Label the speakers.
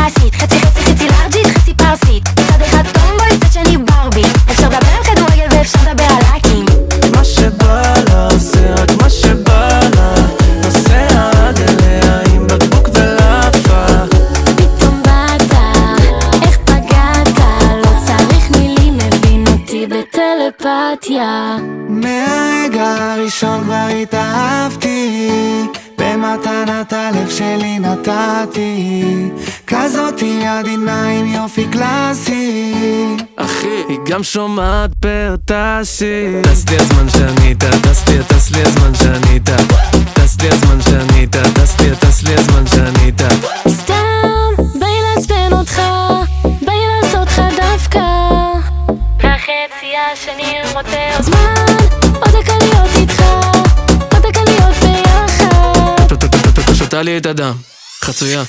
Speaker 1: קלאסית, חצי חצי חצי לארג'ית, חצי פרסית, צד אחד טומבוי, צד שני ברבי. אפשר לדבר על כדורגל ואפשר לדבר על לייקים.
Speaker 2: מה שבא לה, עושה רק מה שבא לה, נוסע עד אליה עם בקבוק ולאפה.
Speaker 1: פתאום באת, איך פגעת, לא צריך מילים, מבין אותי בטלפתיה.
Speaker 2: מהרגע הראשון כבר התאהבתי, במתנת הלב שלי נתתי, כזאתי עדינה עם יופי קלאסי. אחי, היא גם שומעת פרטסי. טס לי הזמן שאני איתה, טס לי הזמן שאני איתה, טס לי הזמן שאני איתה, טס לי הזמן שאני איתה.
Speaker 1: סתם, באי לעצבן אותך, באי לעשות לך דווקא, מהחצי השני רוצה עוד זמן, עוד דקה להיות איתך, עוד דקה להיות ביחד.
Speaker 2: שותה לי את הדם, חצויה.